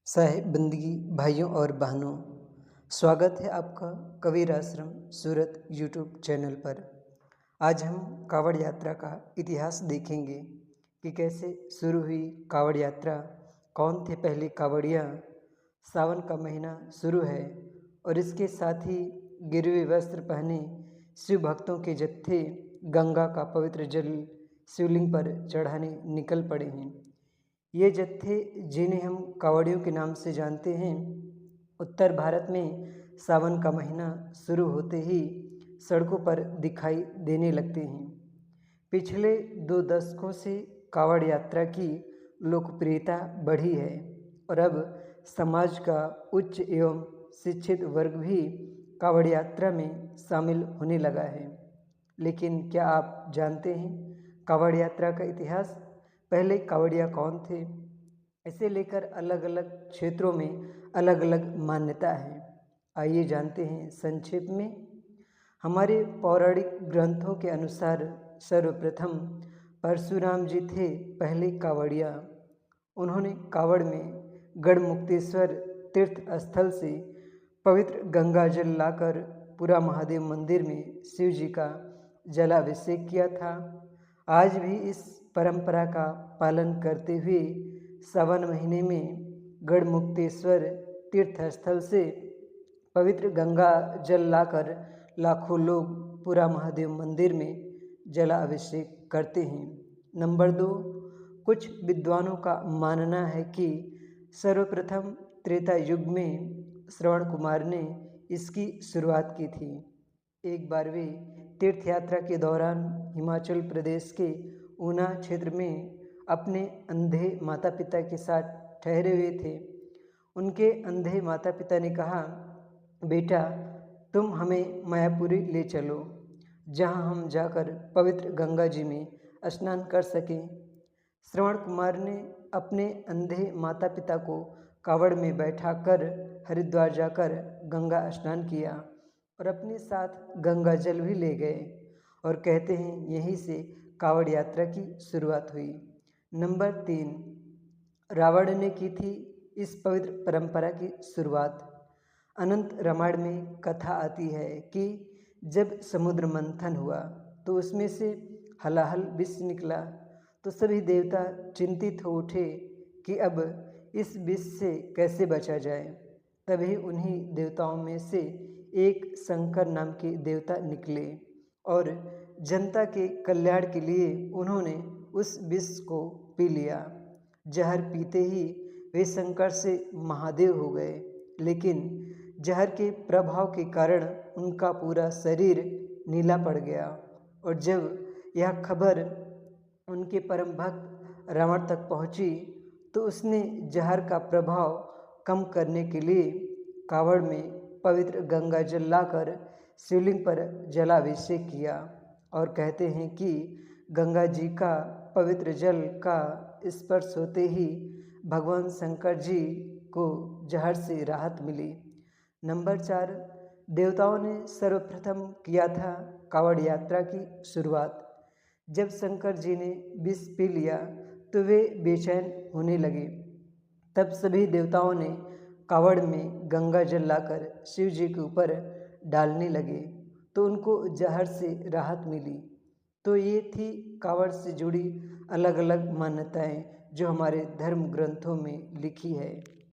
साहिब बंदगी भाइयों और बहनों, स्वागत है आपका कबीर आश्रम सूरत यूट्यूब चैनल पर। आज हम कावड़ यात्रा का इतिहास देखेंगे कि कैसे शुरू हुई कावड़ यात्रा, कौन थे पहले कावड़िया। सावन का महीना शुरू है और इसके साथ ही गिरवे वस्त्र पहने शिव भक्तों के जत्थे गंगा का पवित्र जल शिवलिंग पर चढ़ाने निकल पड़े हैं। ये जत्थे जिन्हें हम कावड़ियों के नाम से जानते हैं, उत्तर भारत में सावन का महीना शुरू होते ही सड़कों पर दिखाई देने लगते हैं। पिछले 2 दशकों से कावड़ यात्रा की लोकप्रियता बढ़ी है और अब समाज का उच्च एवं शिक्षित वर्ग भी कावड़ यात्रा में शामिल होने लगा है। लेकिन क्या आप जानते हैं कावड़ यात्रा का इतिहास? पहले कावड़िया कौन थे? इसे लेकर अलग अलग क्षेत्रों में अलग अलग मान्यता है। आइए जानते हैं संक्षेप में। हमारे पौराणिक ग्रंथों के अनुसार सर्वप्रथम परशुराम जी थे पहले कावड़िया। उन्होंने कावड़ में गढ़मुक्तेश्वर तीर्थ स्थल से पवित्र गंगा जल लाकर पूरा महादेव मंदिर में शिव जी का जलाभिषेक किया था। आज भी इस परंपरा का पालन करते हुए सावन महीने में गढ़मुक्तेश्वर तीर्थ स्थल से पवित्र गंगा जल लाकर लाखों लोग पूरा महादेव मंदिर में जलाभिषेक करते हैं। नंबर 2, कुछ विद्वानों का मानना है कि सर्वप्रथम त्रेता युग में श्रवण कुमार ने इसकी शुरुआत की थी। एक बार वे तीर्थ यात्रा के दौरान हिमाचल प्रदेश के ऊना क्षेत्र में अपने अंधे माता पिता के साथ ठहरे हुए थे। उनके अंधे माता पिता ने कहा, बेटा तुम हमें मायापुरी ले चलो, जहां हम जाकर पवित्र गंगा जी में स्नान कर सकें। श्रवण कुमार ने अपने अंधे माता पिता को कावड़ में बैठाकर हरिद्वार जाकर गंगा स्नान किया और अपने साथ गंगा जल भी ले गए और कहते हैं यहीं से कावड़ यात्रा की शुरुआत हुई। नंबर 3, रावण ने की थी इस पवित्र परंपरा की शुरुआत। अनंत रामायण में कथा आती है कि जब समुद्र मंथन हुआ तो उसमें से हलाहल विष निकला, तो सभी देवता चिंतित हो उठे कि अब इस विष से कैसे बचा जाए। तभी उन्हीं देवताओं में से एक शंकर नाम के देवता निकले और जनता के कल्याण के लिए उन्होंने उस विष को पी लिया। जहर पीते ही वे शंकर से महादेव हो गए, लेकिन जहर के प्रभाव के कारण उनका पूरा शरीर नीला पड़ गया और जब यह खबर उनके परम भक्त रावण तक पहुंची तो उसने जहर का प्रभाव कम करने के लिए कावड़ में पवित्र गंगा जल लाकर शिवलिंग पर जलाभिषेक किया और कहते हैं कि गंगा जी का पवित्र जल का स्पर्श होते ही भगवान शंकर जी को जहर से राहत मिली। नंबर 4, देवताओं ने सर्वप्रथम किया था कावड़ यात्रा की शुरुआत। जब शंकर जी ने विष पी लिया तो वे बेचैन होने लगे। तब सभी देवताओं ने कावड़ में गंगा जल लाकर शिव जी के ऊपर डालने लगे तो उनको जहर से राहत मिली। तो ये थी कावड़ से जुड़ी अलग अलग मान्यताएं जो हमारे धर्म ग्रंथों में लिखी है।